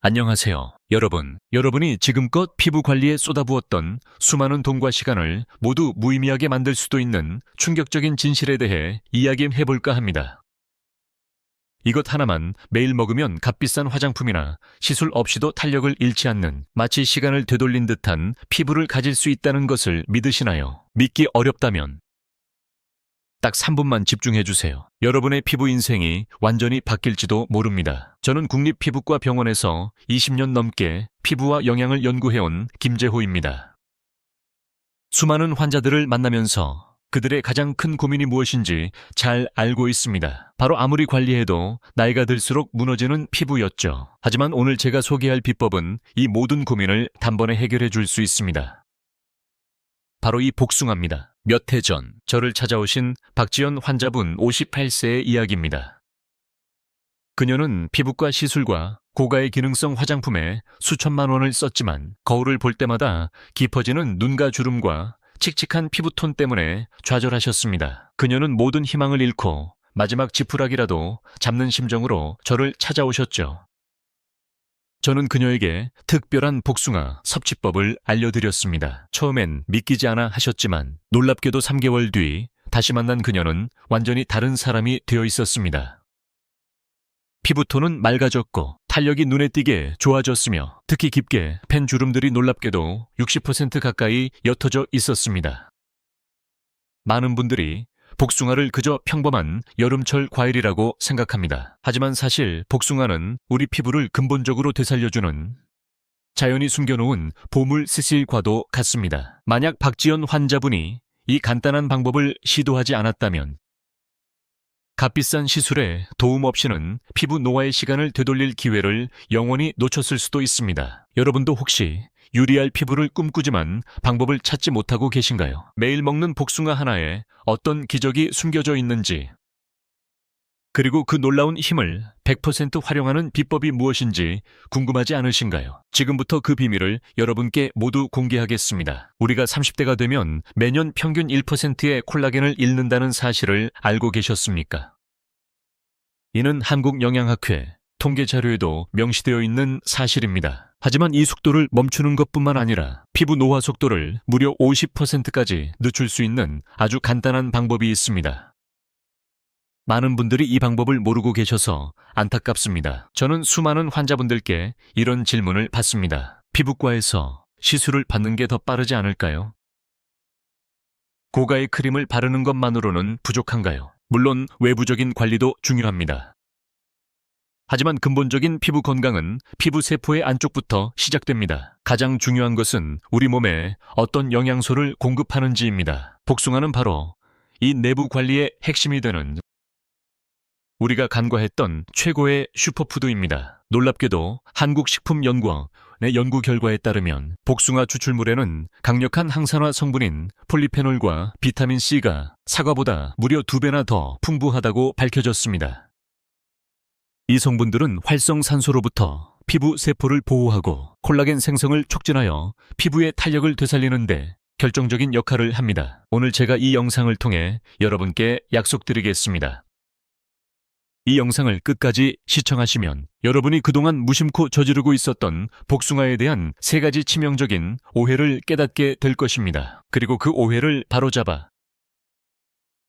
안녕하세요, 여러분. 여러분이 지금껏 피부 관리에 쏟아부었던 수많은 돈과 시간을 모두 무의미하게 만들 수도 있는 충격적인 진실에 대해 이야기해볼까 합니다. 이것 하나만 매일 먹으면 값비싼 화장품이나 시술 없이도 탄력을 잃지 않는, 마치 시간을 되돌린 듯한 피부를 가질 수 있다는 것을 믿으시나요? 믿기 어렵다면 딱 3분만 집중해주세요. 여러분의 피부 인생이 완전히 바뀔지도 모릅니다. 저는 국립피부과 병원에서 20년 넘게 피부와 영양을 연구해온 김재호입니다. 수많은 환자들을 만나면서 그들의 가장 큰 고민이 무엇인지 잘 알고 있습니다. 바로 아무리 관리해도 나이가 들수록 무너지는 피부였죠. 하지만 오늘 제가 소개할 비법은 이 모든 고민을 단번에 해결해 줄 수 있습니다. 바로 이 복숭아입니다. 몇 해 전 저를 찾아오신 박지연 환자분 58세의 이야기입니다. 그녀는 피부과 시술과 고가의 기능성 화장품에 수천만 원을 썼지만 거울을 볼 때마다 깊어지는 눈가 주름과 칙칙한 피부톤 때문에 좌절하셨습니다. 그녀는 모든 희망을 잃고 마지막 지푸라기라도 잡는 심정으로 저를 찾아오셨죠. 저는 그녀에게 특별한 복숭아 섭취법을 알려드렸습니다. 처음엔 믿기지 않아 하셨지만 놀랍게도 3개월 뒤 다시 만난 그녀는 완전히 다른 사람이 되어 있었습니다. 피부톤은 맑아졌고 탄력이 눈에 띄게 좋아졌으며 특히 깊게 팬 주름들이 놀랍게도 60% 가까이 옅어져 있었습니다. 많은 분들이 복숭아를 그저 평범한 여름철 과일이라고 생각합니다. 하지만 사실 복숭아는 우리 피부를 근본적으로 되살려주는 자연이 숨겨놓은 보물 스실과도 같습니다. 만약 박지연 환자분이 이 간단한 방법을 시도하지 않았다면 값비싼 시술에 도움 없이는 피부 노화의 시간을 되돌릴 기회를 영원히 놓쳤을 수도 있습니다. 여러분도 혹시 유리할 피부를 꿈꾸지만 방법을 찾지 못하고 계신가요? 매일 먹는 복숭아 하나에 어떤 기적이 숨겨져 있는지, 그리고 그 놀라운 힘을 100% 활용하는 비법이 무엇인지 궁금하지 않으신가요? 지금부터 그 비밀을 여러분께 모두 공개하겠습니다. 우리가 30대가 되면 매년 평균 1%의 콜라겐을 잃는다는 사실을 알고 계셨습니까? 이는 한국영양학회 통계 자료에도 명시되어 있는 사실입니다. 하지만 이 속도를 멈추는 것뿐만 아니라 피부 노화 속도를 무려 50%까지 늦출 수 있는 아주 간단한 방법이 있습니다. 많은 분들이 이 방법을 모르고 계셔서 안타깝습니다. 저는 수많은 환자분들께 이런 질문을 받습니다. 피부과에서 시술을 받는 게 더 빠르지 않을까요? 고가의 크림을 바르는 것만으로는 부족한가요? 물론 외부적인 관리도 중요합니다. 하지만 근본적인 피부 건강은 피부 세포의 안쪽부터 시작됩니다. 가장 중요한 것은 우리 몸에 어떤 영양소를 공급하는지입니다. 복숭아는 바로 이 내부 관리의 핵심이 되는 우리가 간과했던 최고의 슈퍼푸드입니다. 놀랍게도 한국식품연구원의 연구 결과에 따르면 복숭아 추출물에는 강력한 항산화 성분인 폴리페놀과 비타민C가 사과보다 무려 2배나 더 풍부하다고 밝혀졌습니다. 이 성분들은 활성산소로부터 피부 세포를 보호하고 콜라겐 생성을 촉진하여 피부의 탄력을 되살리는 데 결정적인 역할을 합니다. 오늘 제가 이 영상을 통해 여러분께 약속드리겠습니다. 이 영상을 끝까지 시청하시면 여러분이 그동안 무심코 저지르고 있었던 복숭아에 대한 3가지 치명적인 오해를 깨닫게 될 것입니다. 그리고 그 오해를 바로잡아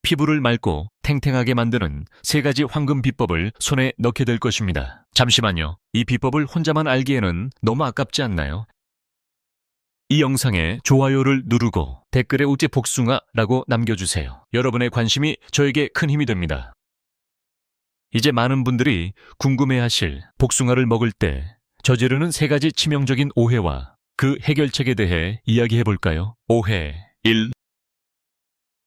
피부를 맑고 탱탱하게 만드는 3가지 황금 비법을 손에 넣게 될 것입니다. 잠시만요. 이 비법을 혼자만 알기에는 너무 아깝지 않나요? 이 영상에 좋아요를 누르고 댓글에 우째 복숭아라고 남겨주세요. 여러분의 관심이 저에게 큰 힘이 됩니다. 이제 많은 분들이 궁금해하실 복숭아를 먹을 때 저지르는 3가지 치명적인 오해와 그 해결책에 대해 이야기해볼까요? 오해 1.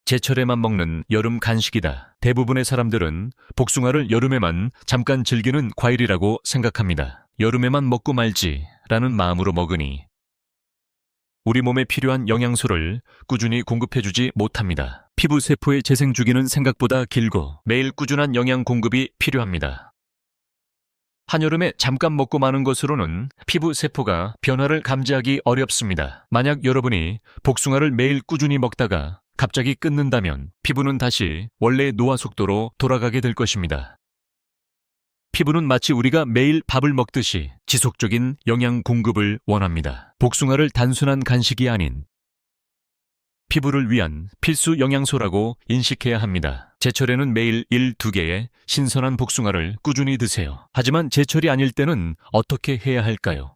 제철에만 먹는 여름 간식이다. 대부분의 사람들은 복숭아를 여름에만 잠깐 즐기는 과일이라고 생각합니다. 여름에만 먹고 말지 라는 마음으로 먹으니 우리 몸에 필요한 영양소를 꾸준히 공급해주지 못합니다. 피부 세포의 재생 주기는 생각보다 길고 매일 꾸준한 영양 공급이 필요합니다. 한여름에 잠깐 먹고 마는 것으로는 피부 세포가 변화를 감지하기 어렵습니다. 만약 여러분이 복숭아를 매일 꾸준히 먹다가 갑자기 끊는다면 피부는 다시 원래의 노화 속도로 돌아가게 될 것입니다. 피부는 마치 우리가 매일 밥을 먹듯이 지속적인 영양 공급을 원합니다. 복숭아를 단순한 간식이 아닌 피부를 위한 필수 영양소라고 인식해야 합니다. 제철에는 매일 1-2개의 신선한 복숭아를 꾸준히 드세요. 하지만 제철이 아닐 때는 어떻게 해야 할까요?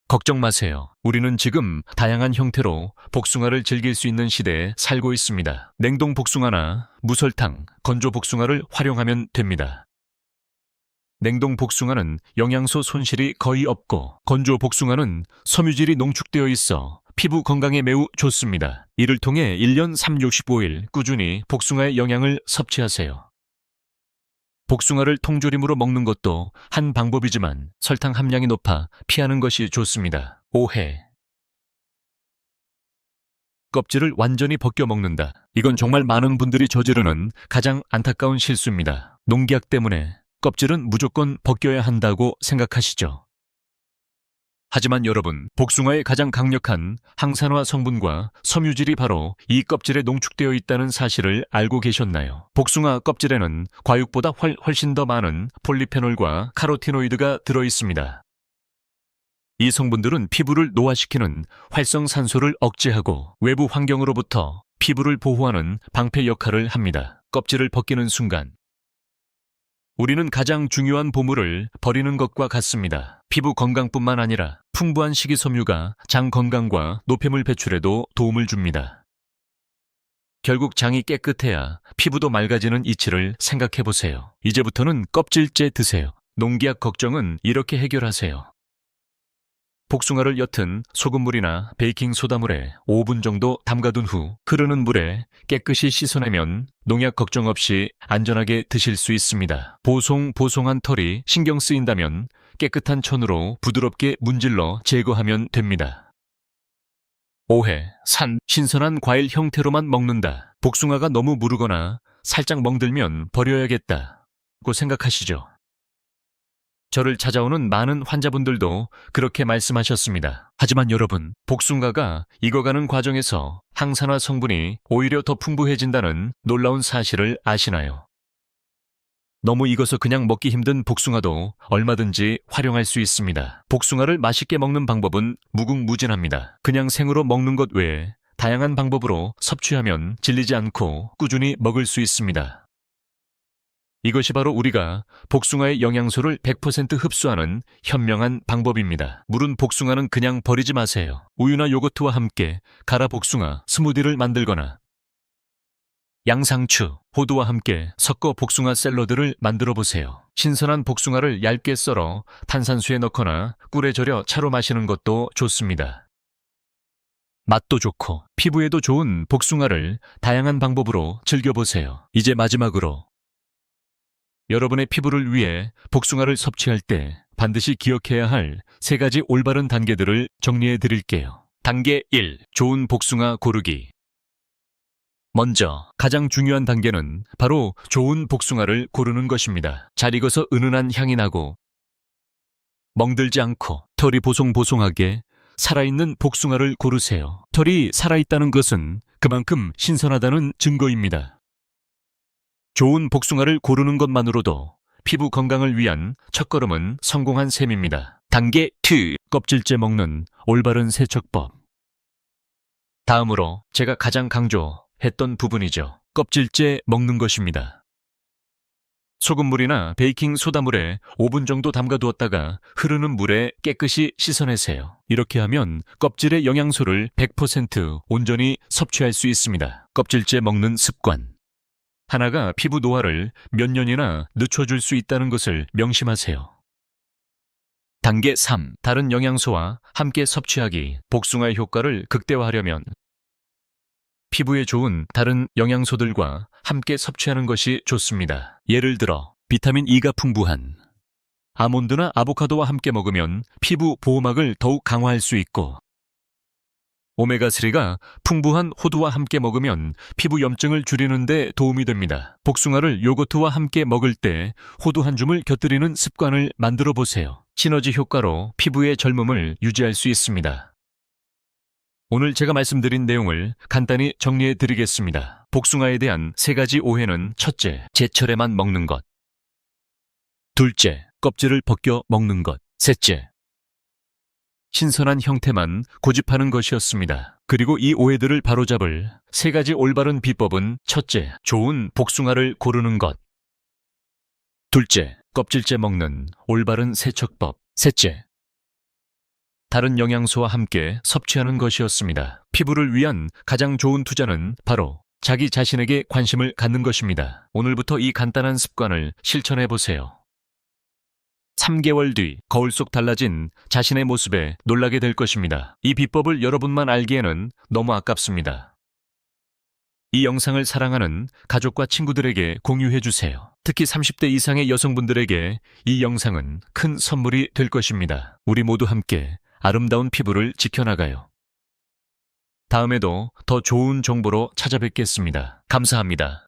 걱정 마세요. 우리는 지금 다양한 형태로 복숭아를 즐길 수 있는 시대에 살고 있습니다. 냉동 복숭아나 무설탕, 건조 복숭아를 활용하면 됩니다. 냉동 복숭아는 영양소 손실이 거의 없고 건조 복숭아는 섬유질이 농축되어 있어 피부 건강에 매우 좋습니다. 이를 통해 1년 365일 꾸준히 복숭아의 영양을 섭취하세요. 복숭아를 통조림으로 먹는 것도 한 방법이지만 설탕 함량이 높아 피하는 것이 좋습니다. 오해. 껍질을 완전히 벗겨 먹는다. 이건 정말 많은 분들이 저지르는 가장 안타까운 실수입니다. 농약 때문에 껍질은 무조건 벗겨야 한다고 생각하시죠? 하지만 여러분, 복숭아의 가장 강력한 항산화 성분과 섬유질이 바로 이 껍질에 농축되어 있다는 사실을 알고 계셨나요? 복숭아 껍질에는 과육보다 훨씬 더 많은 폴리페놀과 카로티노이드가 들어 있습니다. 이 성분들은 피부를 노화시키는 활성산소를 억제하고 외부 환경으로부터 피부를 보호하는 방패 역할을 합니다. 껍질을 벗기는 순간 우리는 가장 중요한 보물을 버리는 것과 같습니다. 피부 건강뿐만 아니라 풍부한 식이섬유가 장 건강과 노폐물 배출에도 도움을 줍니다. 결국 장이 깨끗해야 피부도 맑아지는 이치를 생각해 보세요. 이제부터는 껍질째 드세요. 농약 걱정은 이렇게 해결하세요. 복숭아를 옅은 소금물이나 베이킹소다물에 5분 정도 담가둔 후 흐르는 물에 깨끗이 씻어내면 농약 걱정 없이 안전하게 드실 수 있습니다. 보송보송한 털이 신경 쓰인다면 깨끗한 천으로 부드럽게 문질러 제거하면 됩니다. 오해, 신선한 과일 형태로만 먹는다. 복숭아가 너무 무르거나 살짝 멍들면 버려야겠다고 생각하시죠? 저를 찾아오는 많은 환자분들도 그렇게 말씀하셨습니다. 하지만 여러분, 복숭아가 익어가는 과정에서 항산화 성분이 오히려 더 풍부해진다는 놀라운 사실을 아시나요? 너무 익어서 그냥 먹기 힘든 복숭아도 얼마든지 활용할 수 있습니다. 복숭아를 맛있게 먹는 방법은 무궁무진합니다. 그냥 생으로 먹는 것 외에 다양한 방법으로 섭취하면 질리지 않고 꾸준히 먹을 수 있습니다. 이것이 바로 우리가 복숭아의 영양소를 100% 흡수하는 현명한 방법입니다. 물은 복숭아는 그냥 버리지 마세요. 우유나 요거트와 함께 갈아 복숭아 스무디를 만들거나 양상추, 호두와 함께 섞어 복숭아 샐러드를 만들어 보세요. 신선한 복숭아를 얇게 썰어 탄산수에 넣거나 꿀에 절여 차로 마시는 것도 좋습니다. 맛도 좋고 피부에도 좋은 복숭아를 다양한 방법으로 즐겨보세요. 이제 마지막으로 여러분의 피부를 위해 복숭아를 섭취할 때 반드시 기억해야 할 3가지 올바른 단계들을 정리해 드릴게요. 단계 1. 좋은 복숭아 고르기. 먼저 가장 중요한 단계는 바로 좋은 복숭아를 고르는 것입니다. 잘 익어서 은은한 향이 나고 멍들지 않고 털이 보송보송하게 살아있는 복숭아를 고르세요. 털이 살아있다는 것은 그만큼 신선하다는 증거입니다. 좋은 복숭아를 고르는 것만으로도 피부 건강을 위한 첫걸음은 성공한 셈입니다. 단계 2. 껍질째 먹는 올바른 세척법. 다음으로 제가 가장 강조했던 부분이죠. 껍질째 먹는 것입니다. 소금물이나 베이킹소다물에 5분 정도 담가두었다가 흐르는 물에 깨끗이 씻어내세요. 이렇게 하면 껍질의 영양소를 100% 온전히 섭취할 수 있습니다. 껍질째 먹는 습관. 하나가 피부 노화를 몇 년이나 늦춰줄 수 있다는 것을 명심하세요. 단계 3. 다른 영양소와 함께 섭취하기. 복숭아의 효과를 극대화하려면 피부에 좋은 다른 영양소들과 함께 섭취하는 것이 좋습니다. 예를 들어 비타민 E가 풍부한 아몬드나 아보카도와 함께 먹으면 피부 보호막을 더욱 강화할 수 있고 오메가3가 풍부한 호두와 함께 먹으면 피부 염증을 줄이는 데 도움이 됩니다. 복숭아를 요거트와 함께 먹을 때 호두 한 줌을 곁들이는 습관을 만들어 보세요. 시너지 효과로 피부의 젊음을 유지할 수 있습니다. 오늘 제가 말씀드린 내용을 간단히 정리해 드리겠습니다. 복숭아에 대한 3가지 오해는 첫째, 제철에만 먹는 것. 둘째, 껍질을 벗겨 먹는 것. 셋째, 신선한 형태만 고집하는 것이었습니다. 그리고 이 오해들을 바로잡을 세 가지 올바른 비법은: 첫째, 좋은 복숭아를 고르는 것. 둘째, 껍질째 먹는 올바른 세척법. 셋째, 다른 영양소와 함께 섭취하는 것이었습니다. 피부를 위한 가장 좋은 투자는 바로 자기 자신에게 관심을 갖는 것입니다. 오늘부터 이 간단한 습관을 실천해 보세요. 3개월 뒤 거울 속 달라진 자신의 모습에 놀라게 될 것입니다. 이 비법을 여러분만 알기에는 너무 아깝습니다. 이 영상을 사랑하는 가족과 친구들에게 공유해 주세요. 특히 30대 이상의 여성분들에게 이 영상은 큰 선물이 될 것입니다. 우리 모두 함께 아름다운 피부를 지켜나가요. 다음에도 더 좋은 정보로 찾아뵙겠습니다. 감사합니다.